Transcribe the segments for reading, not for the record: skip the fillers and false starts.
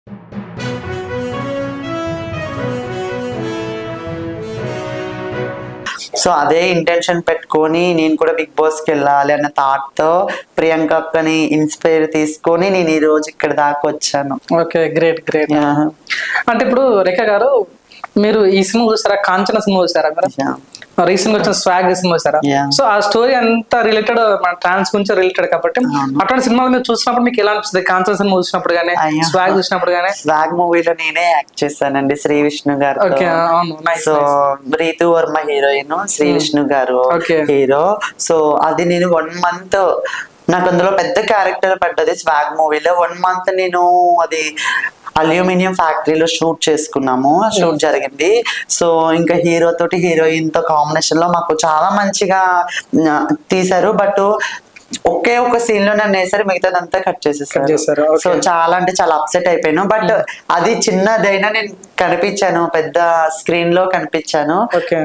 So అదే intention పెట్టుకొని నేను కూడా బిగ్ బాస్ కి వెళ్ళాలి అన్న థాట్ తో ప్రియాంక అక్కని ఇన్స్పైర్ తీసుకొని నేను ఈ రోజు ఇక్కడ దాకా వచ్చాను. Okay, great great. అంటే ఇప్పుడు రేఖ గారు, మీరు ఈ సినిమా చూసారా? కాంచన సినిమా చూసారా మీరు? రీసెంట్ గా వచ్చిన స్వాగ్ సినిమా చూసారా? సో ఆ స్టోరీ అంతా రిలేటెడ్, మన ట్రాన్స్ గురించి రిలేటెడ్ కాబట్టి అటువంటి సినిమాలు మీరు చూసినప్పుడు మీకు ఎలా అనిపిస్తుంది? కాంచన సినిమా చూసినప్పుడు గానీ, స్వాగ్ చూసినప్పుడు గానీ? స్వాగ్ మూవీలో నేనే యాక్ట్ చేశానండి, శ్రీ విష్ణు గారు. సో రీతు వర్మ హీరోయిన్, శ్రీ విష్ణు గారు హీరో. సో అది నేను 1 month నాకు అందులో పెద్ద క్యారెక్టర్ పడ్డది స్వాగ్ మూవీలో. 1 month నేను అది అల్యూమినియం ఫ్యాక్టరీలో షూట్ చేసుకున్నాము, షూట్ జరిగింది. సో ఇంకా హీరో తోటి హీరోయిన్ తో కాంబినేషన్ లో మాకు చాలా మంచిగా తీశారు. బట్ ఒకే ఒక సీన్ లో నన్ను వేసారు, మిగతాదంతా కట్ చేసేసారు. సో చాలా అంటే చాలా అప్సెట్ అయిపోయాను. బట్ అది చిన్నదైనా నేను కనిపించాను, పెద్ద స్క్రీన్ లో కనిపించాను.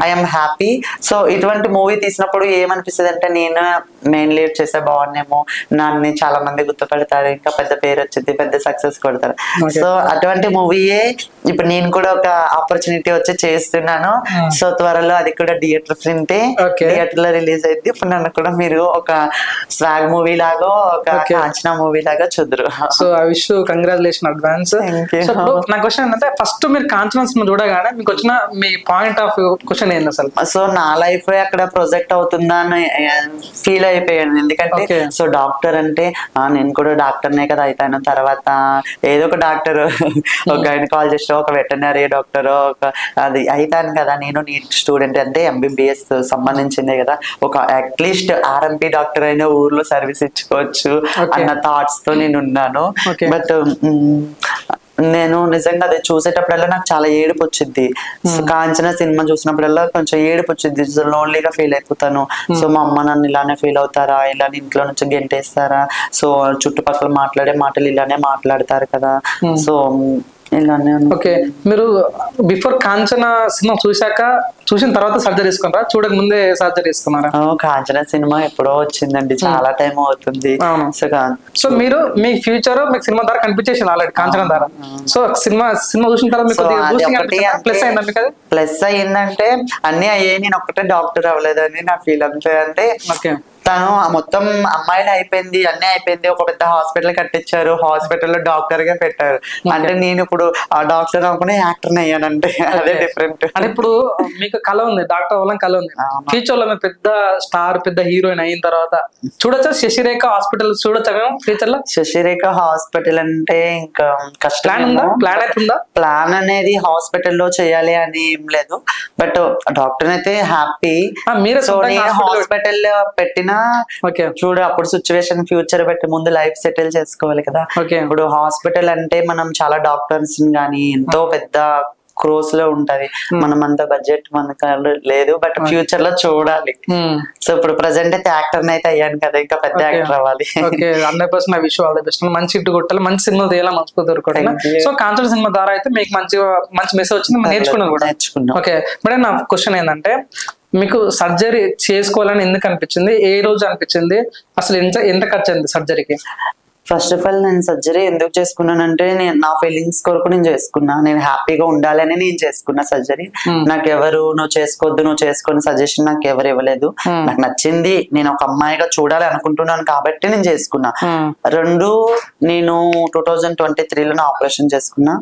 I'm happy. సో ఇటువంటి మూవీ తీసినప్పుడు ఏమనిపిస్తుంది అంటే, నేను మెయిన్ లీడ్ చేస్తే బాగున్నేమో, నన్ను చాలా మంది గుర్తుపడతారు, ఇంకా పెద్ద పేరు వచ్చింది, పెద్ద సక్సెస్ కొడతారు. సో అటువంటి మూవీయే ఇప్పుడు నేను కూడా ఒక ఆపర్చునిటీ వచ్చి చేస్తున్నాను. సో త్వరలో అది కూడా థియేటర్ ప్రింట్, థియేటర్ లో రిలీజ్ అయింది. ఇప్పుడు నన్ను కూడా మీరు ఒక స్వాగ్ మూవీ లాగా, ఒక కాంచనా మూవీ లాగా చూద్దరు. So I wish you congratulation advance. నా క్వశ్చన్ ఏంటంటే, ఫస్ట్ మీరు కాంచనా సినిమా చూడగానే మీకు వచ్చిన మీ పాయింట్ ఆఫ్ క్వశ్చన్ ఏంటి అసలు? సో నా లైఫ్ అక్కడ ప్రొజెక్ట్ అవుతుందా అని ఫీల్ అయిపోయాను. ఎందుకంటే సో డాక్టర్ అంటే నేను కూడా డాక్టర్నే కదా అయితాను. తర్వాత ఏదో ఒక డాక్టర్, ఒక గైనకాలజిస్ట్, ఒక వెటర్నరీ డాక్టర్, ఒక అది అయితాను కదా. నేను నీట్ స్టూడెంట్ అంటే MBBS సంబంధించిందే కదా, ఒక అట్లీస్ట్ RMP డాక్టర్ అయినా ఊర్లో సర్వీస్ ఇచ్చుకోవచ్చు అన్న థాట్స్ తో నేను ఉన్నాను. బట్ నేను నిజంగా అది చూసేటప్పుడల్లా నాకు చాలా ఏడుపు వచ్చింది. కాంచనా సినిమా చూసినప్పుడల్లా కొంచెం ఏడుపు వచ్చింది, లోన్లీగా ఫీల్ అయిపోతాను. సో మా అమ్మ నన్ను ఇలానే ఫీల్ అవుతారా, ఇలానే ఇంట్లో నుంచి గెంటేస్తారా, సో చుట్టుపక్కల మాట్లాడే మాటలు ఇలానే మాట్లాడతారు కదా. సో ఓకే, మీరు బిఫోర్ కాంచనా సినిమా చూసిన తర్వాత సర్జరీ తీసుకున్నారా? చూడక ముందే సర్జరీ తీసుకున్నారా? కాంచనా సినిమా ఎప్పుడో వచ్చిందండి, చాలా టైం అవుతుంది. సో మీరు మీ ఫ్యూచర్ మీకు సినిమా ద్వారా కనిపించేసింది ఆల్రెడీ, కాంచనా ద్వారా. సో సినిమా చూసిన తర్వాత మీకు ప్లస్ అయ్యిందంటే అన్ని అయ్యాయి, నేను ఒక్కటే డాక్టర్ అవ్వలేదని నా ఫీల్. అంతే అంటే తను మొత్తం అమ్మాయిలు అయిపోయింది, అన్నీ అయిపోయింది, ఒక పెద్ద హాస్పిటల్ కట్టించారు, హాస్పిటల్లో డాక్టర్ గా పెట్టారు. అంటే నేను ఇప్పుడు ఆ డాక్టర్ అనుకునే యాక్టర్ అయ్యానంటే అదే డిఫరెంట్. అంటే ఇప్పుడు మీకు కళ ఉంది, డాక్టర్ అవ్వాలని కళ ఉంది. ఫ్యూచర్ లో మీరు పెద్ద స్టార్, పెద్ద హీరోయిన్ అయిన తర్వాత చూడొచ్చా శశిరేఖ హాస్పిటల్? చూడొచ్చా మేము ఫ్యూచర్ లో? శశిరేఖ హాస్పిటల్ అంటే ఇంకా కష్టం. ప్లాన్ అవుతుందా? ప్లాన్ అనేది హాస్పిటల్లో చేయాలి అని ఏం లేదు, బట్ డాక్టర్ అయితే హ్యాపీ. మీరు హాస్పిటల్ పెట్టిన చూడు, అప్పుడు సిచ్యువేషన్ ఫ్యూచర్ బట్టి ముందు లైఫ్ సెటిల్ చేసుకోవాలి కదా. ఇప్పుడు హాస్పిటల్ అంటే మనం చాలా డాక్టర్స్ గానీ ఎంతో పెద్ద క్రోస్ లో ఉంటది, మనం అంత బడ్జెట్ మనకు లేదు, బట్ ఫ్యూచర్ లో చూడాలి. సో ఇప్పుడు ప్రెసెంట్ అయితే యాక్టర్ అయితే అయ్యాను కదా, ఇంకా పెద్ద యాక్టర్ అవ్వాలి. 100% విష్ ఆల్ ది బెస్ట్. మంచి ఇటు కొట్టాలి, మంచి సినిమా తీయాలి, మంచి దొరకాలి. సో కాంచనా సినిమా ద్వారా అయితే మీకు మంచి మెసేజ్ వచ్చింది, నేర్చుకున్నాను కూడా. ఓకే, మేడం నా క్వశ్చన్ ఏంటంటే, మీకు సర్జరీ చేసుకోవాలని ఎందుకు అనిపించింది? ఏ రోజు అనిపించింది? అసలు ఎంత ఖర్చు అయింది సర్జరీకి? ఫస్ట్ ఆఫ్ ఆల్ నేను సర్జరీ ఎందుకు చేసుకున్నానంటే, నేను నా ఫీలింగ్స్ కొరకు నేను చేసుకున్నా, నేను హ్యాపీగా ఉండాలని నేను చేసుకున్నా సర్జరీ. నాకు ఎవరు నువ్వు చేసుకోవద్దు, నువ్వు చేసుకుని సజెషన్ నాకు ఎవరు ఇవ్వలేదు. నాకు నచ్చింది, నేను ఒక అమ్మాయిగా చూడాలి అనుకుంటున్నాను కాబట్టి నేను చేసుకున్నా. రెండు, నేను 2023లో నా ఆపరేషన్ చేసుకున్నా.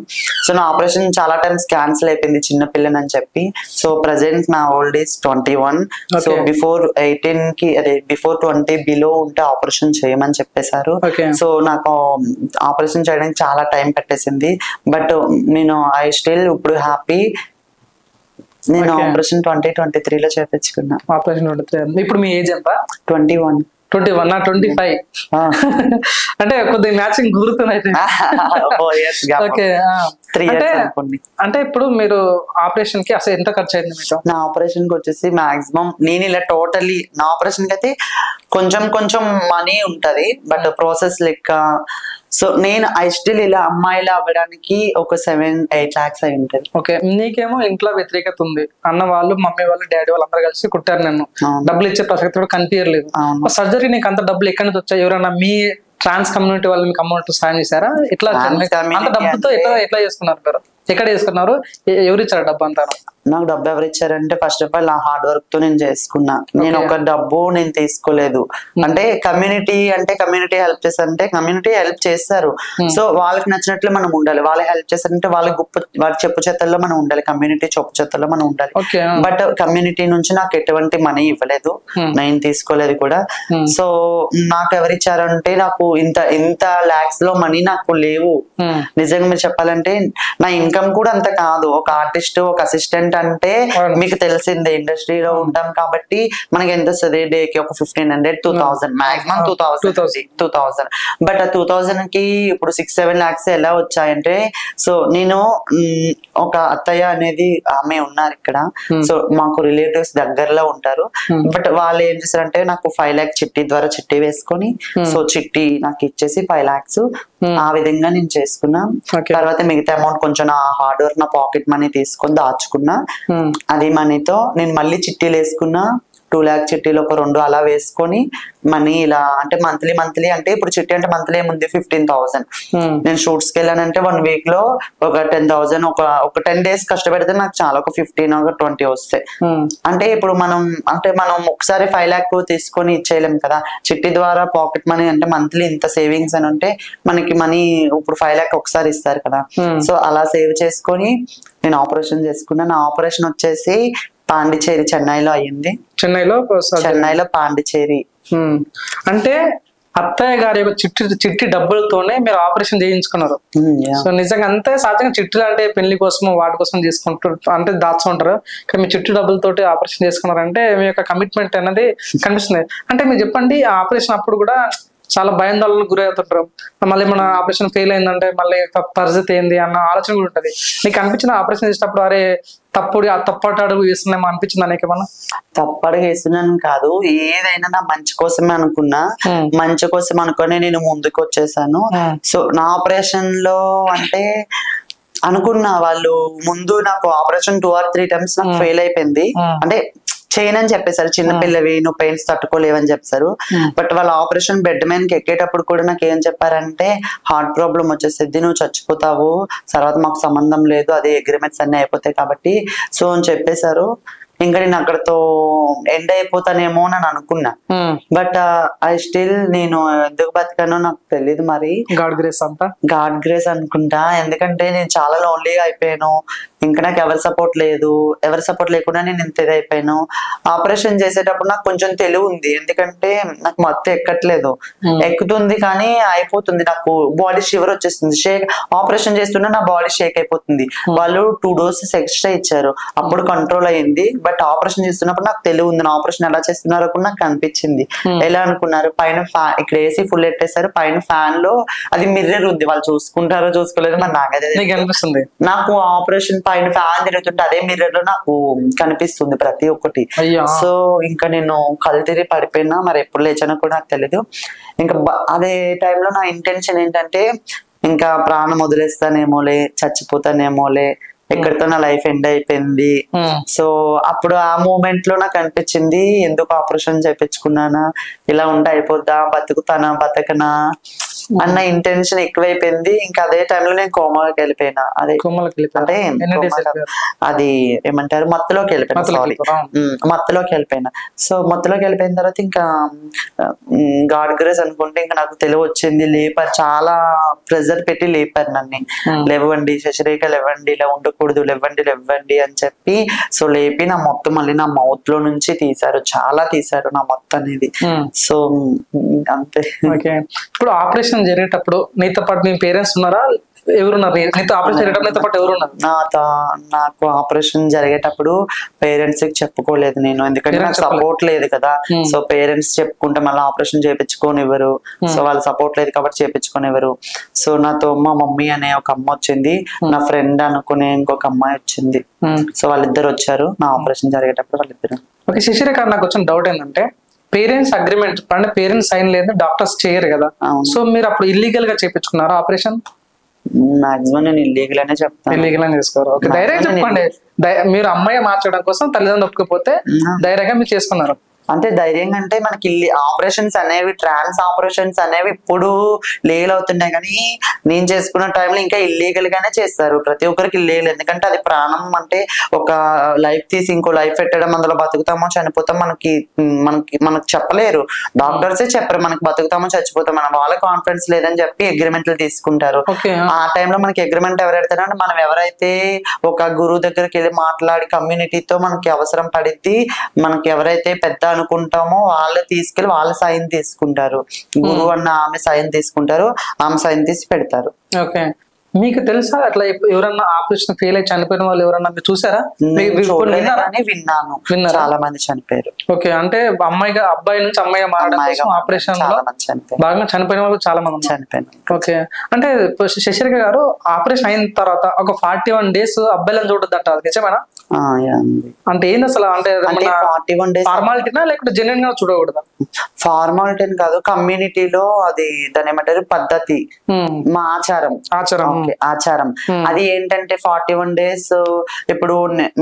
సో నా ఆపరేషన్ చాలా టైమ్స్ క్యాన్సిల్ అయిపోయింది చిన్నపిల్లని చెప్పి. సో ప్రెసెంట్ నా ఓల్డ్ ఏజ్ 21. సో బిఫోర్ 18 కి, అదే బిఫోర్ 20 బిలో ఉంటే ఆపరేషన్ చేయమని చెప్పేశారు. సో నాకు ఆపరేషన్ చేయడానికి చాలా టైం పట్టేసింది, బట్ నేను ఐ స్టిల్ ఇప్పుడు హ్యాపీ. నేను ఆపరేషన్ 2023లో చేయించుకున్నా. ఆపరేషన్ 23. ఇప్పుడు మీ ఏజ్ ఎంత? 21. 21 నా 25. అంటే కొద్దిగా మ్యాచింగ్ కుదురుతుంది అయితే. అంటే ఇప్పుడు మీరు ఆపరేషన్ కి అసలు ఎంత ఖర్చు అయింది మీకు? నా ఆపరేషన్ కి వచ్చేసి మాక్సిమం నేను ఇలా టోటలీ నా ఆపరేషన్ కి అయితే కొంచెం మనీ ఉంటది, బట్ ప్రాసెస్ లెక్క. సో నేను ఐ స్టిల్ ఇలా అమ్మాయిలా అవ్వడానికి ఒక 7-8 lakhs అయి ఉంటుంది. ఓకే, నీకేమో ఇంట్లో వ్యతిరేకత ఉంది, అన్న వాళ్ళు, మమ్మీ వాళ్ళు, డాడీ వాళ్ళు అందరూ కలిసి కుట్టారు, నన్ను డబ్బులు ఇచ్చే ప్రసక్తి కూడా కనిపించలేదు. సర్జరీ నీకు అంత డబ్బులు ఎక్కడి నుంచి వచ్చాయి? ఎవరైనా మీ ట్రాన్స్ కమ్యూనిటీ వాళ్ళు మీకు అమౌంట్ సాయం చేశారా? ఇట్లా అంత డబ్బుతో ఎట్లా చేసుకున్నారు మీరు? ఎక్కడ చేసుకున్నారు? ఎవరు ఇచ్చారు డబ్బు అంతా? నాకు డబ్బు ఎవరు ఇచ్చారంటే ఫస్ట్ ఆఫ్ ఆల్ నా హార్డ్ వర్క్ తో నేను చేసుకున్నా. నేను ఒక డబ్బు నేను తీసుకోలేదు. అంటే కమ్యూనిటీ హెల్ప్ చేస్తారంటే కమ్యూనిటీ హెల్ప్ చేస్తారు. సో వాళ్ళకి నచ్చినట్లు మనం ఉండాలి. వాళ్ళకి హెల్ప్ చేస్తారంటే వాళ్ళ చెప్పు చేతల్లో మనం ఉండాలి. కమ్యూనిటీ చెప్పు చేతల్లో మనం ఉండాలి. బట్ కమ్యూనిటీ నుంచి నాకు ఎటువంటి మనీ ఇవ్వలేదు, నేను తీసుకోలేదు కూడా. సో నాకు ఎవరిచ్చారంటే నాకు ఇంత లాక్స్ లో మనీ నాకు లేవు. నిజంగా మీరు చెప్పాలంటే నా ఇన్కమ్ కూడా అంత కాదు. ఒక ఆర్టిస్ట్, ఒక అసిస్టెంట్ అంటే మీకు తెలిసిందే, ఇండస్ట్రీలో ఉంటాం కాబట్టి మనకి ఎంత వస్తుంది డేకి? ఒక 1500, 2000, మాక్సిమం 2000. బట్ ఆ 2000 కి ఇప్పుడు 6-7 lakhs ఎలా వచ్చాయంటే, సో నేను ఒక అత్తయ్య అనేది ఆమె ఉన్నారు ఇక్కడ. సో మాకు రిలేటివ్స్ దగ్గరలో ఉంటారు. బట్ వాళ్ళు ఏం చేస్తారంటే నాకు 5 lakhs చిట్టి ద్వారా చిట్టి వేసుకొని, సో చిట్టి నాకు ఇచ్చేసి 5 lakhs ఆ విధంగా నేను చేసుకున్నా. తర్వాత మిగతా అమౌంట్ కొంచెం నా హార్డ్ వర్క్, నా పాకెట్ మనీ తీసుకొని దాచుకున్నా. అది మనీతో నేను మళ్ళీ చిట్టీలు వేసుకున్నా. 2 lakh చిట్టీలు ఒక 2 అలా వేసుకొని మనీ ఇలా అంటే మంత్లీ అంటే ఇప్పుడు చిట్టి అంటే మంత్లీ ఏముంది 15,000. నేను షూట్స్కి వెళ్ళానంటే 1 week లో ఒక 10,000, ఒక 10 days కష్టపడితే నాకు చాలా ఒక 15 or 20 వస్తాయి. అంటే ఇప్పుడు మనం ఒకసారి 5 lakh తీసుకొని ఇచ్చేయలేం కదా. చిట్టి ద్వారా పాకెట్ మనీ అంటే మంత్లీ ఇంత సేవింగ్స్ అని ఉంటే మనకి మనీ ఇప్పుడు 5 lakh ఒకసారి ఇస్తారు కదా. సో అలా సేవ్ చేసుకొని నేను ఆపరేషన్ చేసుకున్నా. నా ఆపరేషన్ వచ్చేసి పాండిచేరి, చెన్నైలో అయ్యింది. చెన్నైలో పాండిచేరి. అంటే అత్తయ్య గారి యొక్క చిట్టి డబ్బులతోనే మీరు ఆపరేషన్ చేయించుకున్నారు. సో నిజంగా అంతే సహజంగా చిట్టులు అంటే పెళ్లి కోసం వాటి కోసం తీసుకుంటారు, అంటే దాచుకుంటారు. కానీ మీ చిట్టి డబ్బులతోటి ఆపరేషన్ చేసుకున్నారంటే మీ యొక్క కమిట్మెంట్ అనేది కనిపిస్తుంది. అంటే మీరు చెప్పండి, ఆ ఆపరేషన్ అప్పుడు కూడా చాలా భయాందోళనకు గురి అవుతుంటారు. మళ్ళీ మన ఆపరేషన్ ఫెయిల్ అయిందంటే మళ్ళీ పరిస్థితి ఏంది అన్న ఆలోచన కూడా ఉంటుంది. నీకు అనిపించిన ఆపరేషన్ చేసేటప్పుడు అరే తప్పటి అడుగు వేస్తున్నామో అనిపించింది? అనేకమన్నా తప్పడుగు వేస్తున్నాను కాదు, ఏదైనా నా మంచి కోసమే అనుకున్నా. మంచి కోసం అనుకుని నేను ముందుకు వచ్చేసాను. సో నా ఆపరేషన్ లో అంటే అనుకున్నా, వాళ్ళు ముందు నాకు ఆపరేషన్ 2 or 3 times నాకు ఫెయిల్ అయిపోయింది. అంటే చేయనని చెప్పేశారు, చిన్నపిల్లవి నువ్వు పెయిన్స్ తట్టుకోలేవని చెప్పారు. బట్ వాళ్ళ ఆపరేషన్ బెడ్ మీదకి ఎక్కేటప్పుడు కూడా నాకు ఏం చెప్పారంటే హార్ట్ ప్రాబ్లం వచ్చేసిద్ది, నువ్వు చచ్చిపోతావు, తర్వాత మాకు సంబంధం లేదు, అదే అగ్రిమెంట్స్ అన్ని అయిపోతాయి కాబట్టి సో అని చెప్పేశారు. ఇంకా నేను అక్కడతో ఎండ్ అయిపోతానేమో అని అనుకున్నా. బట్ ఐ స్టిల్ నేను ఎందుకు బతికానో నాకు తెలియదు. మరి గాడ్ గ్రేస్ అనుకుంటా. ఎందుకంటే నేను చాలా లోన్లీగా అయిపోయాను. ఇంకా నాకు ఎవరి సపోర్ట్ లేదు. ఎవరి సపోర్ట్ లేకుండా నేను ఇంత ఇదైపోయాను. ఆపరేషన్ చేసేటప్పుడు నాకు కొంచెం తెలివి ఉంది, ఎందుకంటే నాకు మొత్తం ఎక్కట్లేదు. ఎక్కుతుంది కానీ అయిపోతుంది, నాకు బాడీ షివర్ వచ్చేస్తుంది. ఆపరేషన్ చేస్తున్నా నా బాడీ షేక్ అయిపోతుంది. వాళ్ళు 2 doses ఎక్స్ట్రా ఇచ్చారు, అప్పుడు కంట్రోల్ అయ్యింది. బట్ ఆపరేషన్ చేస్తున్నప్పుడు నాకు తెలివి ఉంది, నా ఆపరేషన్ ఎలా చేస్తున్నారో కూడా నాకు కనిపించింది. ఎలా అనుకున్నారు, పైన ఇక్కడ ఏసీ ఫుల్ పెట్టేశారు, పైన ఫ్యాన్ లో అది మిర్రర్ ఉంది, వాళ్ళు చూసుకుంటారో చూసుకోలేదో మరి నాకైతే అనిపిస్తుంది. నాకు ఆపరేషన్ పైన ఫ్యాన్ తిరుగుతుంటే అదే మిర్రర్ లో నాకు కనిపిస్తుంది ప్రతి ఒక్కటి. సో ఇంకా నేను కళ్ళు తిరిగి పడిపోయినా, మరి ఎప్పుడు లేచానో కూడా నాకు తెలీదు. ఇంకా అదే టైంలో నా ఇంటెన్షన్ ఏంటంటే ఇంకా ప్రాణం వదిలేస్తానేమోలే, చచ్చిపోతానేమోలే, ఎక్కడితో నా లైఫ్ ఎండ్ అయిపోయింది. సో అప్పుడు ఆ మూమెంట్ లో నాకు అనిపించింది, ఎందుకు ఆపరేషన్ చేయించుకున్నానా, ఇలా ఉంటే అయిపోద్దా, బతుకుతానా బతకనా అన్న ఇంటెన్షన్ ఎక్కువైపోయింది. ఇంకా అదే టైంలో నేను కోమాలోకి వెళ్ళిపోయినా. అదే అంటే అది ఏమంటారు, మత్తులోకి వెళ్ళిపోయినా. సారీ, మత్తులోకి వెళ్ళిపోయినా. సో మత్తులోకి వెళ్ళిపోయిన తర్వాత ఇంకా గాడ్ గ్రేస్ అనుకుంటే ఇంకా నాకు తెలివి వచ్చింది. లేపారు, చాలా ప్రెజర్ పెట్టి లేపారు నన్ను. లేవండి శశిరేఖ, లేవండి, ఇలా ఉండకూడదు, లేవండి అని చెప్పి సో లేపి నా మొత్తం మళ్ళీ నా మౌత్ లో నుంచి తీశారు, చాలా తీశారు నా మొత్తం అనేది. సో అంతే. ఇప్పుడు ఆపరేషన్ జరిగేటప్పుడు నీతో పాటు మీ పేరెంట్స్ ఉన్నారా, ఎవరున్నారు? నీతో ఆపరేషన్ జరిగేటప్పుడు నీతో పాటు ఎవరున్నారు? నాకు ఆపరేషన్ జరిగేటప్పుడు పేరెంట్స్ కి చెప్పుకోలేదు నేను, ఎందుకంటే నాకు సపోర్ట్ లేదు కదా. సో పేరెంట్స్ చెప్పుకుంటే మళ్ళీ ఆపరేషన్ చేయించుకోనివ్వరు. సో వాళ్ళ సపోర్ట్ లేదు కాబట్టి చేయించుకోనివ్వరు. సో నాతో మా మమ్మీ అనే ఒక అమ్మ వచ్చింది, నా ఫ్రెండ్ అనుకునే ఇంకొక అమ్మాయి వచ్చింది. సో వాళ్ళిద్దరు వచ్చారు నా ఆపరేషన్ జరిగేటప్పుడు, వాళ్ళిద్దరు. ఓకే శశిరేఖ, నాకు వచ్చిన డౌట్ ఏంటంటే పేరెంట్స్ అగ్రిమెంట్ అంటే పేరెంట్స్ సైన్ లేదు, డాక్టర్స్ చేయరు కదా. సో మీరు అప్పుడు ఇల్లీగల్ గా చేయించుకున్నారా ఆపరేషన్? మాక్సిమం నేను ఇల్లీగల్ అనే చెప్తాను. ఇల్లీగల్ అని చేసుకోరు. ధైర్యంగా చెప్పండి, మీరు అమ్మాయి మార్చడం కోసం తల్లిదండ్రులు ఒప్పుకోకపోతే ధైర్యంగా మీరు చేసుకున్నారు. అంటే ధైర్యంగా అంటే మనకి ఆపరేషన్స్ అనేవి ట్రాన్స్ ఆపరేషన్స్ అనేవి ఇప్పుడు లీగల్ అవుతున్నాయి, కానీ నేను చేసుకున్న టైంలో ఇంకా ఇల్లీగల్ గానే చేస్తారు. ప్రతి ఒక్కరికి ఇల్లీగల్, ఎందుకంటే అది ప్రాణం. అంటే ఒక లైఫ్ తీసి ఇంకో లైఫ్ పెట్టడం, అందులో బతుకుతామో చనిపోతాం మనకి మనకు చెప్పలేరు, డాక్టర్సే చెప్పరు మనకి బతుకుతామో చచ్చిపోతాం. మన వాళ్ళ కాన్ఫిడెన్స్ లేదని చెప్పి అగ్రిమెంట్లు తీసుకుంటారు. ఆ టైంలో మనకి అగ్రిమెంట్ ఎవరు పెడతారంటే మనం ఎవరైతే ఒక గురువు దగ్గరికి వెళ్ళి మాట్లాడి కమ్యూనిటీతో మనకి అవసరం పడిద్ది, మనకి ఎవరైతే పెద్ద అనుకుంటామో వాళ్ళు తీసుకెళ్లి వాళ్ళ సైన్ తీసుకుంటారు. గురువు అన్న ఆమె సైన్ తీసుకుంటారు, ఆమె సైన్ తీసి పెడతారు. ఓకే, మీకు తెలుసా అట్లా ఎవరన్నా ఆపరేషన్ ఫెయిల్ అయి చనిపోయిన వాళ్ళు ఎవరన్నా మీరు చూసారా? విన్నాను, చాలా మంది చనిపోయారు. ఓకే, అంటే అబ్బాయి నుంచి అమ్మాయిగా మారడం కోసం ఆపరేషన్ లో బాగా చనిపోయిన వాళ్ళు చాలా మంది చనిపోయారు. ఓకే, అంటే శశిరేఖ గారు ఆపరేషన్ అయిన తర్వాత ఒక 41 days అబ్బాయిలను చూడొద్దు అంటారు, నిజమేనా? అంటే ఏంది అసలు? అంటే 41 days ఫార్మాలిటీనా లేకపోతే జెన్యున్ గా చూడకూడదా? ఫార్మాలిటీ కాదు, కమ్యూనిటీలో అది దాని ఏమంటారు పద్ధతి, మా ఆచారం. ఆచారం అది ఏంటంటే 41 days. ఇప్పుడు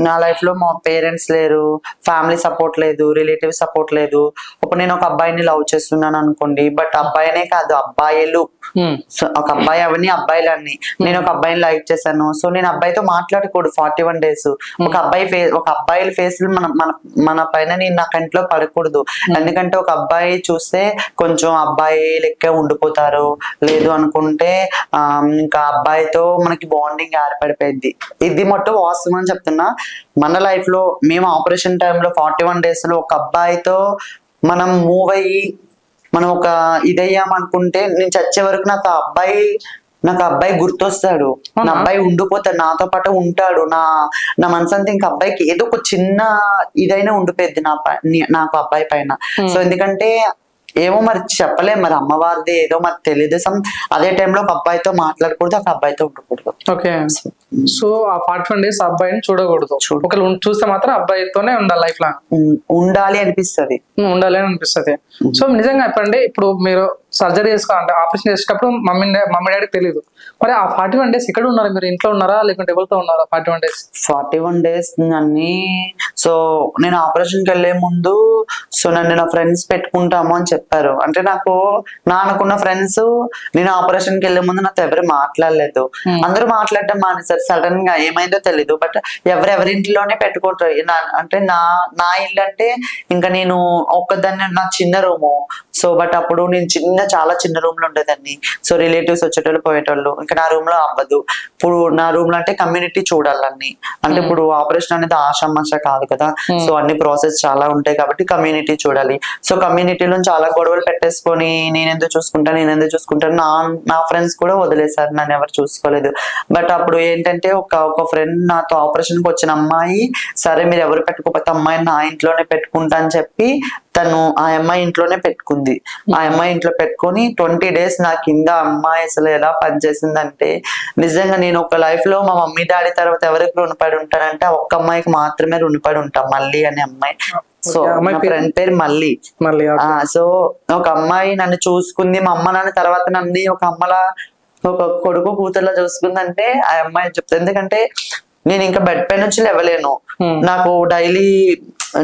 నా లైఫ్ లో మా పేరెంట్స్ లేరు, ఫ్యామిలీ సపోర్ట్ లేదు, రిలేటివ్ సపోర్ట్ లేదు. ఇప్పుడు నేను ఒక అబ్బాయిని లవ్ చేస్తున్నాను అనుకోండి, బట్ అబ్బాయినే కాదు అబ్బాయిలు, ఒక అబ్బాయి అవన్నీ అబ్బాయిలన్నీ. నేను ఒక అబ్బాయిని లైక్ చేశాను, సో నేను అబ్బాయితో మాట్లాడకూడదు 41 days. ఒక అబ్బాయిల ఫేస్ మన పైన నేను నా కంట్లో పడకూడదు, ఎందుకంటే ఒక అబ్బాయి చూస్తే కొంచెం అబ్బాయి లెక్క ఉండిపోతారు, లేదు అనుకుంటే ఇంకా అబ్బాయితో మనకి బాండింగ్ ఏర్పడిపోయింది. ఇది మొత్తం వాస్తవం అని చెప్తున్నా. మన లైఫ్ లో మేము ఆపరేషన్ టైంలో 41 days లో ఒక అబ్బాయితో మనం మూవ్ అయ్యి మనం ఒక ఇదయ్యామనుకుంటే నేను చచ్చే వరకు నాకు అబ్బాయి గుర్తొస్తాడు, నా అబ్బాయి ఉండిపోతాడు, నాతో పాటు ఉంటాడు. నా మనసు అంతా ఇంకా అబ్బాయికి ఏదో ఒక చిన్న ఇదైనా ఉండిపోద్ది నాకు అబ్బాయి పైన. సో ఎందుకంటే ఏమో మరి చెప్పలేం, మరి అమ్మవారిది ఏదో మరి తెలియదు. అదే టైంలో ఒక అబ్బాయితో మాట్లాడకూడదు, ఒక అబ్బాయితో ఉండకూడదు. ఓకే, సో ఆ 41 days అబ్బాయిని చూడకూడదు, ఒకళ్ళు చూస్తే మాత్రం అబ్బాయితోనే ఉండాలి, లైఫ్ లాంగ్ ఉండాలి అనిపిస్తుంది. సో నిజంగా చెప్పండి, ఇప్పుడు మీరు సర్జరీ చేసుకోవాలంటే ఆపరేషన్ చేసేటప్పుడు మమ్మీ డాడీ తెలియదు, మరి ఆ 41 days ఎక్కడ ఉన్నారు? మీరు ఇంట్లో ఉన్నారా లేకుంటే ఎవరితో ఉన్నారా 41 days? 41 days అన్ని. సో నేను ఆపరేషన్కి వెళ్లే ముందు నన్ను నా ఫ్రెండ్స్ పెట్టుకుంటాము అని చెప్పారు. అంటే నాకు అనుకున్న ఫ్రెండ్స్ నేను ఆపరేషన్కి వెళ్లే ముందు నాతో ఎవరు మాట్లాడలేదు, అందరూ మాట్లాడటం మానేసారు. సడన్ గా ఏమైందో తెలీదు, బట్ ఎవరింట్లోనే పెట్టుకుంటారు. అంటే నా ఇల్లు అంటే ఇంకా నేను ఒక్కదాన్ని, నా చిన్న రూము. సో బట్ అప్పుడు నేను చాలా చిన్న రూమ్ లో ఉండేదాన్ని. సో రిలేటివ్స్ వచ్చేటోళ్ళు పోయేటోళ్ళు, ఇంకా నా రూమ్ లో అవ్వదు. ఇప్పుడు నా రూమ్ లో అంటే కమ్యూనిటీ చూడాలన్నీ, అంటే ఇప్పుడు ఆపరేషన్ అనేది ఆషామాష కాదు కదా, సో అన్ని ప్రాసెస్ చాలా ఉంటాయి కాబట్టి కమ్యూనిటీ చూడాలి. సో కమ్యూనిటీలో చాలా గొడవలు పెట్టేసుకొని నేనెందుకు చూసుకుంటాను, నా ఫ్రెండ్స్ కూడా వదిలేశారు, నన్ను ఎవరు చూసుకోలేదు. బట్ అప్పుడు ఏంటంటే ఒక ఫ్రెండ్ నాతో ఆపరేషన్ కి వచ్చిన అమ్మాయి, సరే మీరు ఎవరు పెట్టుకోకపోతే అమ్మాయిని నా ఇంట్లోనే పెట్టుకుంటా అని చెప్పి తను ఆ అమ్మాయి ఇంట్లోనే పెట్టుకుంది. ఆ అమ్మాయి ఇంట్లో పెట్టుకొని 20 days నా కింద అమ్మాయి అసలు ఎలా పనిచేసిందంటే, నిజంగా నేను ఒక లైఫ్ లో మా మమ్మీ డాడీ తర్వాత ఎవరికి రుణపడి ఉంటానంటే ఆ ఒక్క అమ్మాయికి మాత్రమే రుణపడి ఉంటాం, మళ్ళీ అనే అమ్మాయి. సో మా ఫ్రెండ్ పేరు మళ్ళీ. సో ఒక అమ్మాయి నన్ను చూసుకుంది, మా అమ్మ నాన్న తర్వాత నన్ను ఒక అమ్మలా ఒక కొడుకు కూతుర్లా చూసుకుందంటే ఆ అమ్మాయి చెప్తాను. ఎందుకంటే నేను ఇంకా బెడ్ పై నుంచి లేవలేను, నాకు డైలీ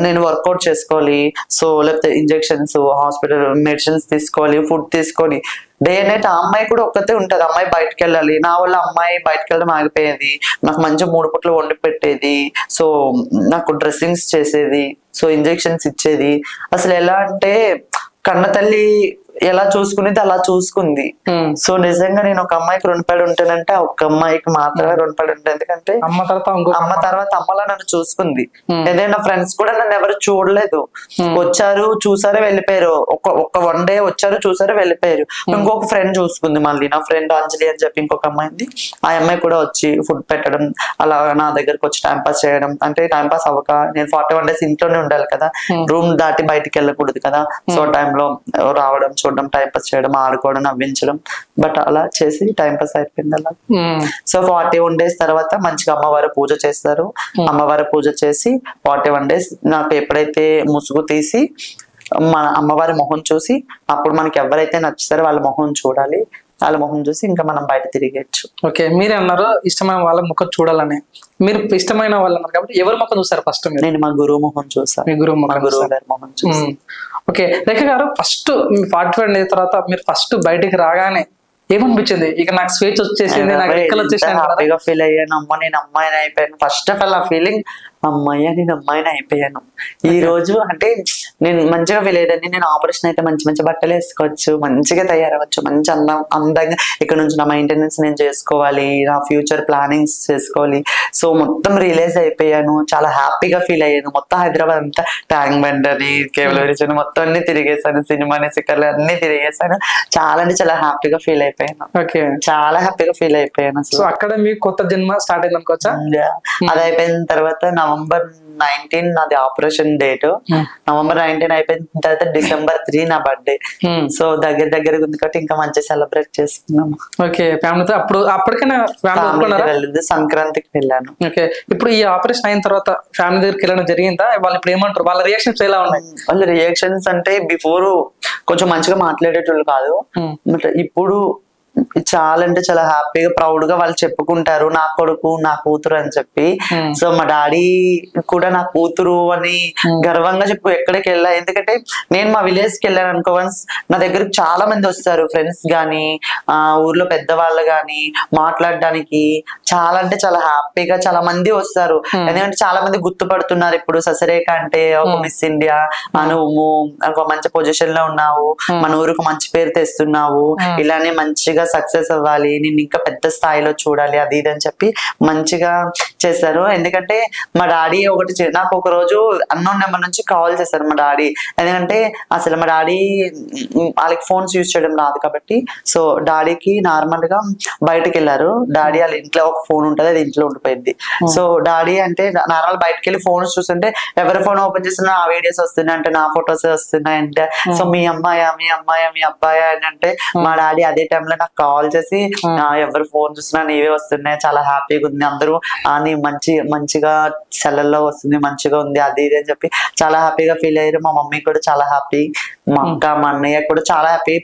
నేను వర్కౌట్ చేసుకోవాలి, సో లేకపోతే ఇంజెక్షన్స్, హాస్పిటల్ మెడిసిన్స్ తీసుకోవాలి, ఫుడ్ తీసుకొని డే నైట్. ఆ అమ్మాయి కూడా ఒక్కతే ఉంటది, అమ్మాయి బయటకు వెళ్ళాలి. నా వల్ల అమ్మాయి బయటకు వెళ్ళడం ఆగిపోయేది, నాకు మంచి 3 పూటలు వండి పెట్టేది, సో నాకు డ్రెస్సింగ్స్ చేసేది, సో ఇంజెక్షన్స్ ఇచ్చేది. అసలు ఎలా అంటే కన్న తల్లి ఎలా చూసుకునేది అలా చూసుకుంది. సో నిజంగా నేను ఒక అమ్మాయికి రుణపడి ఉంటానంటే ఒక్క అమ్మాయికి మాత్రమే రుణపడి ఉంటాను, ఎందుకంటే అమ్మ తర్వాత అమ్మలా నన్ను చూసుకుంది. ఏదైనా ఫ్రెండ్స్ కూడా నన్ను ఎవరు చూడలేదు, వచ్చారు చూసారే వెళ్ళిపోయారు. ఒక 1 day వచ్చారు చూసారే వెళ్ళిపోయారు. ఇంకొక ఫ్రెండ్ చూసుకుంది, మళ్ళీ నా ఫ్రెండ్ అంజలి అని చెప్పి ఇంకొక అమ్మాయింది. ఆ అమ్మాయి కూడా వచ్చి ఫుడ్ పెట్టడం, అలా నా దగ్గరకు వచ్చి టైం పాస్ చేయడం. అంటే టైం పాస్ అవ్వక నేను 41 days ఇంట్లోనే ఉండాలి కదా, రూమ్ దాటి బయటికి వెళ్ళకూడదు కదా. సో టైంలో రావడం, చూడడం, టైం పాస్ చేయడం, ఆడుకోవడం, నవ్వించడం, బట్ అలా చేసి టైం పాస్ అయిపోయింది అలా. సో 41 days తర్వాత మంచిగా అమ్మవారి పూజ చేస్తారు. అమ్మవారి పూజ చేసి 41 days నాకు ఎప్పుడైతే ముసుగు తీసి మన అమ్మవారి మొహం చూసి, అప్పుడు మనకి ఎవరైతే నచ్చుతారో వాళ్ళ మొహం చూడాలి. వాళ్ళ ముఖం చూసి ఇంకా మనం బయట తిరిగేచ్చు. ఓకే, మీరే అన్నారు ఇష్టమైన వాళ్ళ ముఖం చూడాలని. మీరు ఇష్టమైన వాళ్ళు అన్నారు కాబట్టి ఎవరి ముఖం చూసారు ఫస్ట్? నేను మా గురువు ముఖం చూసాను. మీ గురువు గారి ముఖం చూసాను. ఓకే, రేఖ గారు ఫస్ట్ 45 డేస్ తర్వాత మీరు ఫస్ట్ బయటికి రాగానే ఏమనిపించింది? ఇక నాకు స్వేచ్ఛ వచ్చేసింది, నాకు రెక్కలు వచ్చేసాను, హ్యాపీగా ఫీల్ అయ్యాను. అమ్మ నేను అమ్మాయిని అయిపోయాను. ఫస్ట్ ఆఫ్ ఆల్ ఆ ఫీలింగ్ అమ్మాయి నేను అమ్మాయిని అయిపోయాను. ఈ రోజు అంటే నేను మంచిగా ఫీల్ అయ్యాను. నేను ఆపరేషన్ అయితే మంచి మంచి బట్టలు వేసుకోవచ్చు, మంచిగా తయారవచ్చు, మంచి అందంగా ఇక్కడ నుంచి నా మెయింటెనెన్స్ నేను చేసుకోవాలి, నా ఫ్యూచర్ ప్లానింగ్స్ చేసుకోవాలి. సో మొత్తం రియలైజ్ అయిపోయాను. చాలా హ్యాపీగా ఫీల్ అయ్యాను. మొత్తం హైదరాబాద్ అంతా ట్యాంక్ బండ్ అని కేవలం రీచ్ మొత్తం అన్ని తిరిగేసాను, సినిమాని సిక్కర్లు అన్ని తిరిగేసాను. చాలా అంటే చాలా హ్యాపీగా ఫీల్ అయిపోయాను. ఓకే, చాలా హ్యాపీగా ఫీల్ అయిపోయాను. సో అక్కడ మీకు కొత్త జన్మ స్టార్ట్ అయింది అనుకోవచ్చా? అది అయిపోయిన తర్వాత నవంబర్ 19 నాది ఆపరేషన్ డేట్. నవంబర్ 19 అయిపోయిన తర్వాత December 3 నా బర్త్డే. సో దగ్గర ఉంది కాబట్టి ఇంకా మంచిగా సెలబ్రేట్ చేసుకున్నాము. ఓకే, ఫ్యామిలీతో అప్పటికైనా వెళ్ళింది, సంక్రాంతికి వెళ్ళాను. ఓకే, ఇప్పుడు ఈ ఆపరేషన్ అయిన తర్వాత ఫ్యామిలీ దగ్గరికి వెళ్ళడం జరిగిందా? వాళ్ళు ఇప్పుడు ఏమంటారు? వాళ్ళ రియాక్షన్స్ ఎలా ఉన్నాయి? వాళ్ళ రియాక్షన్స్ అంటే బిఫోర్ కొంచెం మంచిగా మాట్లాడేటోళ్ళు కాదు, ఇప్పుడు చాలా అంటే చాలా హ్యాపీగా ప్రౌడ్ గా వాళ్ళు చెప్పుకుంటారు నా కొడుకు నా కూతురు అని చెప్పి. సో మా డాడీ కూడా నా కూతురు అని గర్వంగా చెప్పు ఎక్కడికి వెళ్ళా. ఎందుకంటే నేను మా విలేజ్ కి వెళ్ళాను అనుకో, వన్స్ నా దగ్గరకు చాలా మంది వస్తారు, ఫ్రెండ్స్ గానీ ఊర్లో పెద్దవాళ్ళు గానీ మాట్లాడడానికి. చాలా అంటే చాలా హ్యాపీగా చాలా మంది వస్తారు. ఎందుకంటే చాలా మంది గుర్తుపడుతున్నారు ఇప్పుడు ససరేఖ అంటే ఒక మిస్ ఇండియా, నువ్వు ఒక మంచి పొజిషన్ లో ఉన్నావు, మన ఊరుకు మంచి పేరు తెస్తున్నావు, ఇలానే మంచిగా సక్సెస్ అవ్వాలి, నేను ఇంకా పెద్ద స్థాయిలో చూడాలి, అది ఇది అని చెప్పి మంచిగా చేశారు. ఎందుకంటే మా డాడీ నాకు ఒక రోజు అన్నోన్ నెంబర్ నుంచి కాల్ చేశారు మా డాడీ. ఎందుకంటే అసలు మా డాడీ వాళ్ళకి ఫోన్స్ యూజ్ చేయడం రాదు కాబట్టి, సో డాడీకి నార్మల్ గా బయటకు వెళ్ళారు. డాడీ వాళ్ళ ఇంట్లో ఒక ఫోన్ ఉంటుంది, అది ఇంట్లో ఉండిపోయింది. సో డాడీ అంటే నార్మల్ బయటకు వెళ్ళి ఫోన్స్ చూస్తుంటే ఎవరి ఫోన్ ఓపెన్ చేస్తున్నా ఆ వీడియోస్ వస్తున్నాయి అంటే, నా ఫొటోస్ వస్తున్నాయి అంటే, సో మీ అమ్మాయా మీ అబ్బాయా అని అంటే, మా డాడీ అదే టైంలో నాకు కాల్ చేసి ఎవరు ఫోన్ చూసినా నీవే వస్తున్నాయి, చాలా హ్యాపీగా ఉంది, అందరూ నీ మంచిగా సెలల్లో వస్తుంది, మంచిగా ఉంది, అది ఇది అని చెప్పి చాలా హ్యాపీగా ఫీల్ అయ్యారు. మా మమ్మీ కూడా చాలా హ్యాపీ, మా అక్క మా అన్నయ్య కూడా చాలా హ్యాపీ.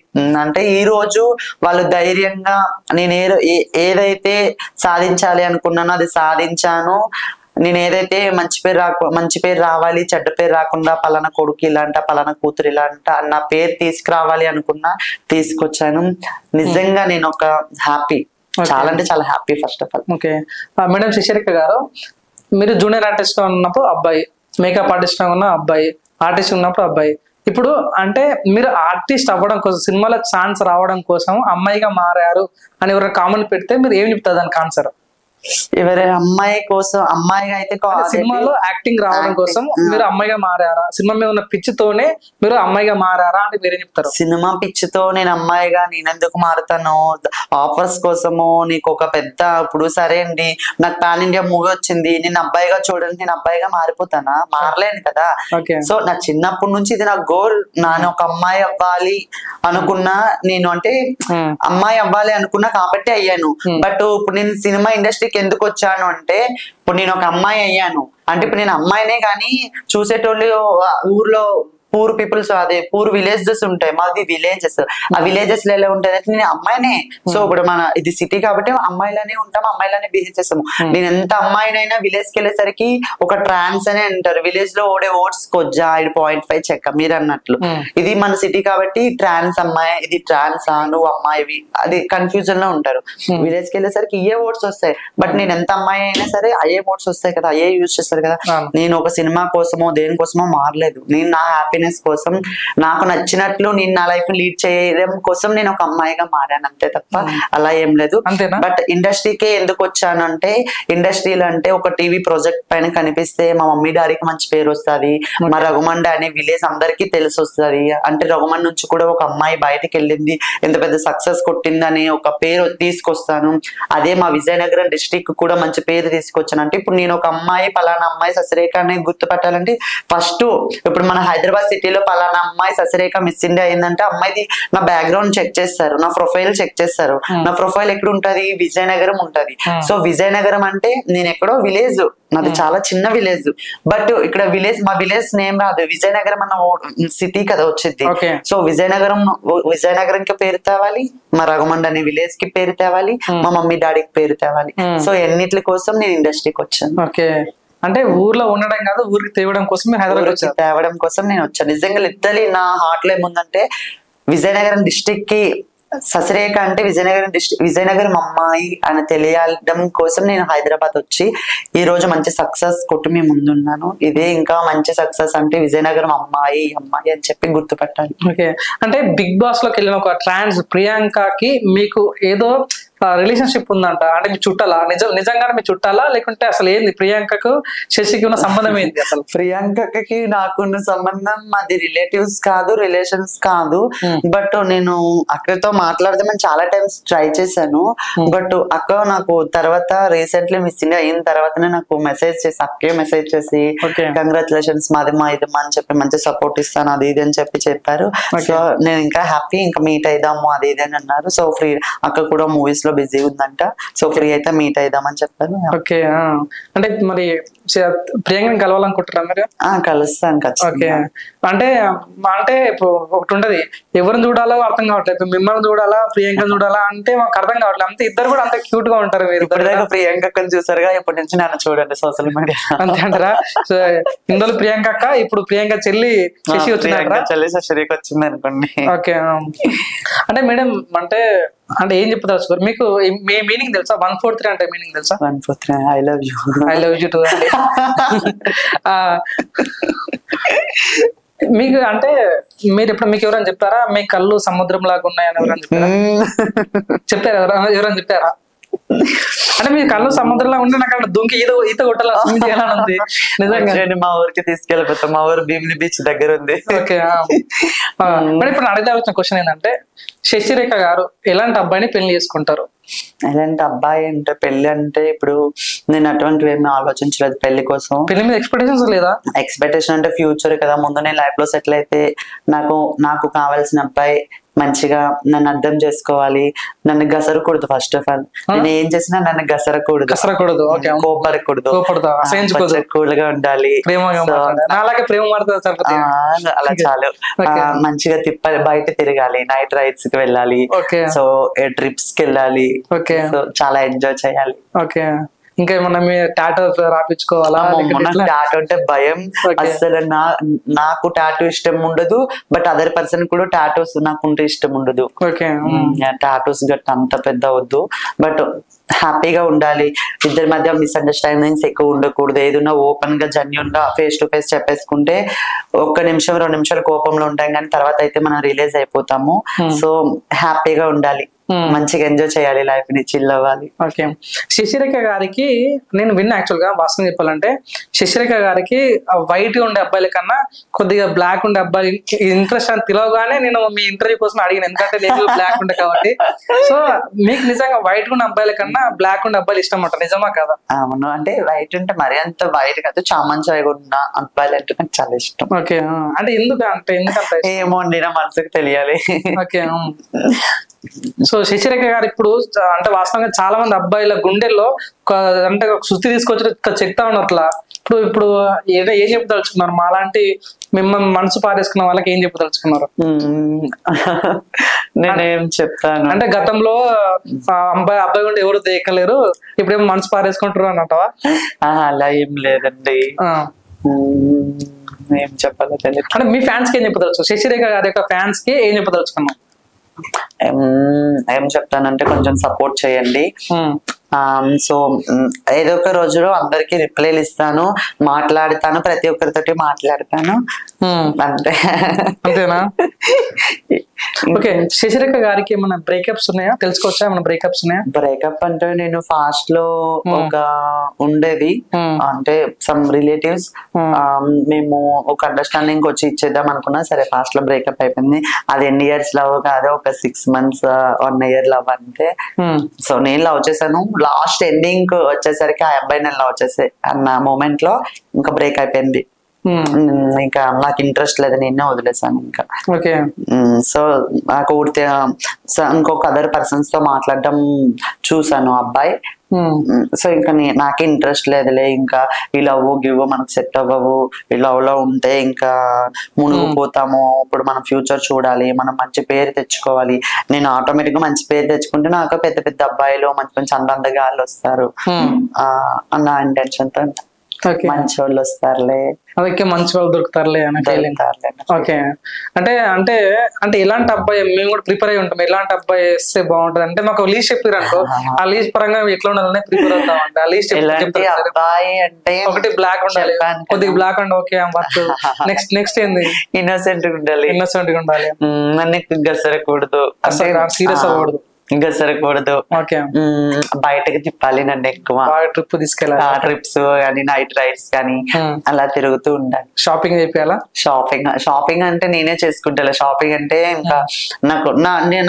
అంటే ఈ రోజు వాళ్ళు ధైర్యంగా నేను ఏదైతే సాధించాలి అనుకున్నానో అది సాధించాను, నేను ఏదైతే మంచి పేరు రావాలి, చెడ్డ పేరు రాకుండా పలానా కొడుకు ఇలాంట పలానా కూతురు ఇలాంట అన్న పేరు తీసుకురావాలి అనుకున్నా తీసుకొచ్చాను. నిజంగా నేను ఒక హ్యాపీ, చాలా అంటే చాలా happy first of all. Okay madam, Sasirekha గారు మీరు జూనియర్ ఆర్టిస్ట్ గా ఉన్నప్పుడు అబ్బాయి, మేకప్ ఆర్టిస్ట్ గా ఉన్న అబ్బాయి, ఆర్టిస్ట్ ఉన్నప్పుడు అబ్బాయి, ఇప్పుడు అంటే మీరు ఆర్టిస్ట్ అవ్వడం కోసం, సినిమాలో ఛాన్స్ రావడం కోసం అమ్మాయిగా మారారు అని ఎవరైనా కామెంట్ పెడితే మీరు ఏం చెప్తారు దానికి ఆన్సర్? ఎవరి అమ్మాయి కోసం, అమ్మాయిగా అయితే సినిమాలో యాక్టింగ్ రావడం కోసం మీరు అమ్మాయిగా మారారా, సినిమా మీద ఉన్న పిచ్చితోనే మీరు అమ్మాయిగా మారారా అంటే మీరేం చెప్తారు? సినిమా పిచ్చితో నేను అమ్మాయిగా నేనెందుకు మారుతాను? ఆఫర్స్ కోసము నీకు ఒక పెద్ద, ఇప్పుడు సరే అండి నాకు పాన్ ఇండియా మూవీ వచ్చింది, నేను అబ్బాయిగా చూడండి, నేను అబ్బాయిగా మారిపోతానా? మారలేను కదా. సో నా చిన్నప్పటి నుంచి ఇది నా గోల్, నేను ఒక అమ్మాయి అవ్వాలి అనుకున్నా, నేను అంటే అమ్మాయి అవ్వాలి అనుకున్నా కాబట్టి అయ్యాను. బట్ ఇప్పుడు నేను సినిమా ఇండస్ట్రీ ఎందుకు వచ్చాను అంటే, ఇప్పుడు నేను ఒక అమ్మాయి అయ్యాను అంటే, ఇప్పుడు నేను అమ్మాయినే కానీ చూసేటోళ్ళు ఊర్లో పూర్ పీపుల్స్, అదే పూర్ విలేజెస్ ఉంటాయి, మాది విలేజెస్. ఆ విలేజెస్ లో ఎలా ఉంటుంది అంటే నేను అమ్మాయినే. సో ఇప్పుడు మన ఇది సిటీ కాబట్టి అమ్మాయిలానే ఉంటాం, అమ్మాయిలానే బిహేవ్ చేస్తాము. నేను ఎంత అమ్మాయినైనా విలేజ్ కి వెళ్ళేసరికి ఒక ట్రాన్స్ అనే అంటారు. విలేజ్ లో ఓడే ఓట్స్ కొజ్జా 5.5 చెక్క మీరు అన్నట్లు. ఇది మన సిటీ కాబట్టి ట్రాన్స్ అమ్మాయి, ఇది ట్రాన్స్ నువ్వు అమ్మాయివి, అది కన్ఫ్యూజన్ లో ఉంటారు. విలేజ్ కి వెళ్ళేసరికి ఏ ఓట్స్ వస్తాయి, బట్ నేను ఎంత అమ్మాయి అయినా సరే అయ్యే ఓట్స్ వస్తాయి కదా, అయ్యే యూజ్ చేస్తారు కదా. నేను ఒక సినిమా కోసమో దేనికోసమో మారలేదు, నేను నా హ్యాపీనెస్ కోసం, నాకు నచ్చినట్లు నేను నా లైఫ్ లీడ్ చేయడం కోసం నేను ఒక అమ్మాయిగా మారాను అంతే తప్ప అలా ఏం లేదు. బట్ ఇండస్ట్రీకే ఎందుకు వచ్చానంటే, ఇండస్ట్రీలో అంటే ఒక టీవీ ప్రాజెక్ట్ పైన కనిపిస్తే మా మమ్మీ డాడీకి మంచి పేరు వస్తుంది, మా రఘుమండ అనే విలేజ్ అందరికీ తెలిసి వస్తుంది. అంటే రఘుమండ నుంచి కూడా ఒక అమ్మాయి బయటకు వెళ్ళింది, ఎంత పెద్ద సక్సెస్ కొట్టిందని ఒక పేరు తీసుకొస్తాను. అదే మా విజయనగరం డిస్ట్రిక్ట్ కూడా మంచి పేరు తీసుకొచ్చాను. అంటే ఇప్పుడు నేను ఒక అమ్మాయి పలానా అమ్మాయి శశిరేఖ అని గుర్తుపట్టాలంటే ఫస్ట్ ఇప్పుడు మన హైదరాబాద్ సిటీలో పలానా అమ్మాయి శశిరేఖ మిస్ ఇండియా అయిందంటే అమ్మాయిది నా బ్యాక్గ్రౌండ్ చెక్ చేస్తారు, నా ప్రొఫైల్ చెక్ చేస్తారు. నా ప్రొఫైల్ ఎక్కడ ఉంటది, విజయనగరం ఉంటది. సో విజయనగరం అంటే నేను ఎక్కడో విలేజ్, నాది చాలా చిన్న విలేజ్. బట్ ఇక్కడ విలేజ్, మా విలేజ్ నేమ్ రాదు, విజయనగరం అన్న సిటీ కదా వచ్చింది. సో విజయనగరంకి పేరు తేవాలి, మా రఘుమండ అనే విలేజ్ కి పేరు తేవాలి, మా మమ్మీ డాడీకి పేరు తేవాలి. సో ఎన్నిటి కోసం నేను ఇండస్ట్రీకి వచ్చాను. ఓకే, అంటే ఊర్లో ఉండడం కాదు, ఊరికి తేవడం కోసం హైదరాబాద్ తేవడం కోసం నేను వచ్చాను. నిజంగా లిటరలీ నా హార్ట్ లో ఏముందంటే విజయనగరం డిస్ట్రిక్ట్ కి శశిరేఖ అంటే విజయనగరం అమ్మాయి అని తెలియడం కోసం నేను హైదరాబాద్ వచ్చి ఈ రోజు మంచి సక్సెస్ కొట్టి మీ ముందున్నాను. ఇదే ఇంకా మంచి సక్సెస్ అంటే విజయనగరం అమ్మాయి అమ్మాయి అని చెప్పి గుర్తుపట్టాలి. ఓకే, అంటే బిగ్ బాస్ లోకి వెళ్ళిన ఒక ట్రాన్స్ ప్రియాంకకి మీకు ఏదో రిలేషన్షిప్ ఉందంట, అంటే మీ చుట్టాలా? నిజంగానే మీ చుట్టాలా, లేకుంటే అసలు ఏంది ప్రియాంకకు శశికి ఉన్న సంబంధం ఏంటి? అసలు ప్రియాంకకి నాకున్న సంబంధం మాది రిలేటివ్స్ కాదు, రిలేషన్స్ కాదు. బట్ నేను అక్కతో మాట్లాడదామని చాలా టైమ్స్ ట్రై చేశాను. బట్ అక్క నాకు తర్వాత రీసెంట్లీ మిస్ ఇండియా అయిన తర్వాతనే నాకు మెసేజ్ చేసి, అక్కే మెసేజ్ చేసి కంగ్రాచులేషన్స్ మాది మా ఇదమ్మా అని చెప్పి మంచి సపోర్ట్ ఇస్తాను అది ఇది అని చెప్పారు. సో నేను ఇంకా హ్యాపీ, ఇంకా మీట్ అయిదాము అది ఇది అని అన్నారు. సో ఫ్రీ, అక్క కూడా మూవీస్ బిజీ ఉందంట, సో ఫ్రీ అయితే మీట్ అయిదామని చెప్పారు. ఓకే, అంటే మరి ప్రియాంకని కలవాలనుకుంటారా మీరు? కలుస్తాను ఖచ్చితంగా. అంటే ఇప్పుడు ఒకటి ఉంటది, ఎవరిని చూడాలో అర్థం కావట్లేదు, మిమ్మల్ని చూడాలా ప్రియాంకని చూడాలా అంటే మాకు అర్థం కావట్లేదు. అంతే, ఇద్దరు కూడా అంత క్యూట్ గా ఉంటారు. మీరు ఇప్పటిదాకా ప్రియాంకని చూసారుగా, ఇప్పటి నుంచి నన్ను చూడండి సోషల్ మీడియా. అంతే అంటారా? సో ఇందులో ప్రియాంక అక్క, ఇప్పుడు ప్రియాంక చెల్లి శశి వచ్చిందంట, చెల్లి శశిరేఖ వచ్చింది అనుకోండి. ఓకే, అంటే మేడం అంటే ఏం చెప్తారు మీకు? మీ మీనింగ్ తెలుసా? 143 అంటే మీనింగ్ తెలుసా? 143 I love you, I love you two. మీకు అంటే మీరు ఇప్పుడు మీకు ఎవరైనా చెప్పారా మీ కళ్ళు సముద్రం లాగా ఉన్నాయని? ఎవరైనా చెప్పారా? ఎవరైనా చెప్పారా? అంటే మీ కళ్ళు సముద్రంలో ఉంటే నాకు అక్కడ దుంకి ఈత కొట్టాలి ఉంది. నిజంగా మా ఊరికి తీసుకెళ్ళిపోతాం, మా ఊరు భీమిలి బీచ్ దగ్గర ఉంది. ఓకే, మరి ఇప్పుడు అడిగితే వచ్చిన క్వశ్చన్ ఏంటంటే, శశిరేఖ గారు ఎలాంటి అబ్బాయిని పెళ్లి చేసుకుంటారు? ఎలాంటి అబ్బాయి అంటే పెళ్లి అంటే ఇప్పుడు నేను అటువంటివి ఏమి ఆలోచించలేదు పెళ్లి కోసం. పెళ్లి మీద ఎక్స్పెక్టేషన్స్ లేదా? ఎక్స్పెక్టేషన్ అంటే ఫ్యూచర్ కదా, ముందు నేను లైఫ్ లో సెటిల్ అయితే నాకు కావాల్సిన అబ్బాయి మంచిగా నన్ను అర్థం చేసుకోవాలి, నన్ను గసరకూడదు. ఫస్ట్ ఆఫ్ ఆల్ నేను ఏం చేసినా నన్ను గసరకూడదు, కోపడకూడదు, కూల్గా ఉండాలి, అలా చాలు. మంచిగా బయట తిరగాలి, నైట్ రైడ్స్ కి వెళ్ళాలి, సో ట్రిప్స్ కి వెళ్ళాలి, సో చాలా ఎంజాయ్ చేయాలి. ఓకే, ఇంకా ఏమన్నా మీ టాటూ రాపించుకోవాలా? టాటూ అంటే భయం అసలు. నాకు టాటూ ఇష్టం ఉండదు, బట్ అదర్ పర్సన్ కూడా టాటూస్ నాకుంటే ఇష్టం ఉండదు. టాటూస్ గట్ట అంత పెద్ద వద్దు, బట్ హ్యాపీగా ఉండాలి. ఇద్దరి మధ్య మిస్అండర్స్టాండింగ్స్ ఎక్కువ ఉండకూడదు. ఏదన్నా ఓపెన్ గా జెన్యూన్ గా ఫేస్ టు ఫేస్ చెప్పేసుకుంటే 1 నిమిషం 2 నిమిషాలు కోపంలో ఉంటాం, కానీ తర్వాత అయితే మనం రిలీజ్ అయిపోతాము. సో హ్యాపీగా ఉండాలి, మంచిగా ఎంజాయ్ చేయాలి, లైఫ్ ని చిల్ అవ్వాలి. ఓకే, శశిరేఖ గారికి నేను విన్నా, యాక్చువల్ గా వాస్తవం చెప్పాలంటే శశిరేఖ గారికి వైట్ గా ఉండే అబ్బాయిల కన్నా కొద్దిగా బ్లాక్ ఉండే అబ్బాయి ఇంట్రెస్ట్ అని తెలియగానే నేను మీ ఇంటర్వ్యూ కోసం అడిగిన, ఎందుకంటే నేను బ్లాక్ ఉండే కాబట్టి. సో మీకు నిజంగా వైట్ ఉన్న అబ్బాయిల కన్నా బ్లాక్ ఉండే అబ్బాయిలు ఇష్టం అంట, నిజమా కదా? అవును, అంటే వైట్ అంటే మరి అంత వైట్ కాదు, చామంచాయిగా ఉన్న అబ్బాయిలు అంటే నాకు చాలా ఇష్టం. ఓకే, అంటే ఎందుకంటే ఏమో అండి, నా మనసుకు తెలియాలి. ఓకే, సో శశిరేఖ గారు ఇప్పుడు అంటే వాస్తవంగా చాలా మంది అబ్బాయిల గుండెల్లో అంటే శుద్ధి తీసుకొచ్చి చెప్తా ఉన్నట్లా ఇప్పుడు ఏం చెప్పదలుచుకున్నారు? మాలాంటి మిమ్మల్ని మనసు పారేసుకున్న వాళ్ళకి ఏం చెప్పదలుచుకున్నారు? నేనేం చెప్తాను అంటే గతంలో అబ్బాయి ఉంటే ఎవరు దేకలేరు, ఇప్పుడేమో మనసు పారేసుకుంటారు అన్నట్టవా? అలా ఏం లేదండి, ఏం చెప్పాలో తెలియదు. అంటే మీ ఫ్యాన్స్ కి ఏం చెప్పదలుచు? శశిరేఖ గారి యొక్క ఫ్యాన్స్ కి ఏం చెప్పదలుచుకున్నాం? ఏం చెప్తానంటే కొంచెం సపోర్ట్ చేయండి. సో ఏదో ఒక రోజులో అందరికి రిప్లైలు ఇస్తాను, మాట్లాడతాను, ప్రతి ఒక్కరితోటి మాట్లాడతాను, అంతే. అంతేనా? ఓకే, శశిరేఖ గారికి ఏమైనా బ్రేకప్స్ ఉన్నాయా? తెలుసుకోవచ్చా ఏమైనా బ్రేకప్స్ ఉన్నాయా? బ్రేకప్ అంటే నేను ఫాస్ట్ లో ఒక ఉండేది, అంటే సమ్ రిలేటివ్స్ మేము ఒక అండర్స్టాండింగ్ వచ్చి ఇచ్చేద్దాం అనుకున్నా, సరే ఫాస్ట్ లో బ్రేకప్ అయిపోయింది. అది ఎన్ని ఇయర్స్ లవ్ కాదు, ఒక 6 months 1 year లవ్ అంతే. సో నేను లవ్ చేశాను, లాస్ట్ ఎండింగ్ వచ్చేసరికి ఆ అబ్బాయి నేను లవ్ చేసే అన్న మూమెంట్ లో ఇంకా బ్రేక్ అయిపోయింది. ఇంకా నాకు ఇంట్రెస్ట్ లేదు, నేనే వదిలేసాను ఇంకా. ఓకే. సో నాకు ఇంకొక అదర్ పర్సన్స్ తో మాట్లాడడం చూసాను అబ్బాయి. సో ఇంకా నాకే ఇంట్రెస్ట్ లేదులే, ఇంకా ఈ లవ్ గివ్ మనకు సెట్ అవ్వవు, ఈ లవ్ లో ఉంటే ఇంకా మునిగిపోతాము, ఇప్పుడు మనం ఫ్యూచర్ చూడాలి, మనం మంచి పేరు తెచ్చుకోవాలి. నేను ఆటోమేటిక్ గా మంచి పేరు తెచ్చుకుంటే నాకు పెద్ద పెద్ద అబ్బాయిలు మంచి అందంగా వాళ్ళు వస్తారు అన్న ఇంటెన్షన్ తో మంచి వాళ్ళు వస్తారులే, అదే మంచి వాళ్ళు దొరుకుతారులే అనే ఫీలింగ్. ఓకే. అంటే అంటే అంటే ఎలాంటి అబ్బాయి, మేము కూడా ప్రిపేర్ అయి ఉంటాం, ఎలాంటి అబ్బాయి వేస్తే బాగుంటది అంటే మాకు లీజ్ చెప్పారు అనుకో, ఆ లీజ్ పరంగా ఎట్లా ఉండాలని ప్రిపేర్ అవుతాం అంటే ఆ లీజ్ అబ్బాయి అంటే ఒకటి బ్లాక్ ఉండాలి, కొద్దిగా black and okay work. Next ఏంది? ఇన్నోసెంట్ ఉండాలి, ఇన్నోసెంట్ గా ఉండాలి, నన్ను గసరకూడదు, సీరియస్ అవ్వకూడదు, ఇంకా సరకూడదు, బయటకి తిప్పాలి నన్ను ఎక్కువ, ట్రిప్ తీసుకెళ్ళాలి, ట్రిప్స్ కానీ నైట్ రైడ్స్ కానీ అలా తిరుగుతూ ఉండాలి. షాపింగ్ అయిపోయాలా? షాపింగ్ అంటే నేనే చేసుకుంటా. షాపింగ్ అంటే ఇంకా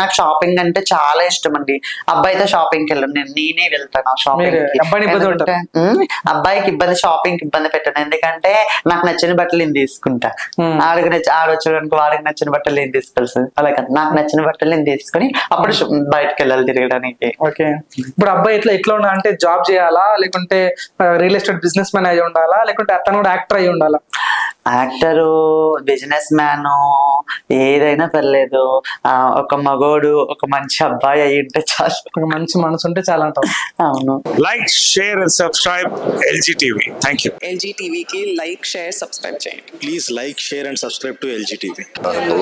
నాకు షాపింగ్ అంటే చాలా ఇష్టం అండి. అబ్బాయితో షాపింగ్ కి వెళ్ళను, నేనే వెళ్తాను షాపింగ్. అబ్బాయికి ఇబ్బంది, షాపింగ్ కి ఇబ్బంది పెట్టాను, ఎందుకంటే నాకు నచ్చిన బట్టలు నేను తీసుకుంటా. ఆడొచ్చాడనుకో వాడికి నచ్చిన బట్టలు నేను తీసుకోవాల్సింది, అలా కాదు నాకు నచ్చిన బట్టలు నేను తీసుకుని అప్పుడు బయటకు వెళ్ళాలి తిరగడానికి. ఓకే. ఇప్పుడు అబ్బాయి ఎట్లా ఉండాలి అంటే జాబ్ చేయాలా, లేకుంటే రియల్ ఎస్టేట్ బిజినెస్ మ్యాన్ అయి ఉండాలా, లేకుంటే అతను కూడా యాక్టర్ అయి ఉండాలా? యాక్టరు, బిజినెస్ మ్యాన్ ఏదైనా పర్లేదు, ఒక మగోడు ఒక మంచి అబ్బాయి అయి ఉంటే చాలు, ఒక మంచి మనసు ఉంటే చాలా అంటాం. అవును. Like, share and subscribe LG TV. Thank you. LG TV కి లైక్, షేర్, సబ్స్క్రైబ్ చేయండి. Please like, share and subscribe to LG TV.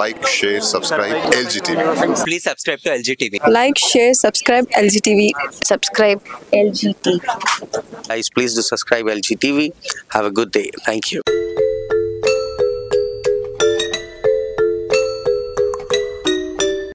Like, share, subscribe LG TV. Please subscribe to LG TV. Like, share, subscribe LG TV. Subscribe LG TV. Guys, please do subscribe LG TV. Have a good day. Thank you.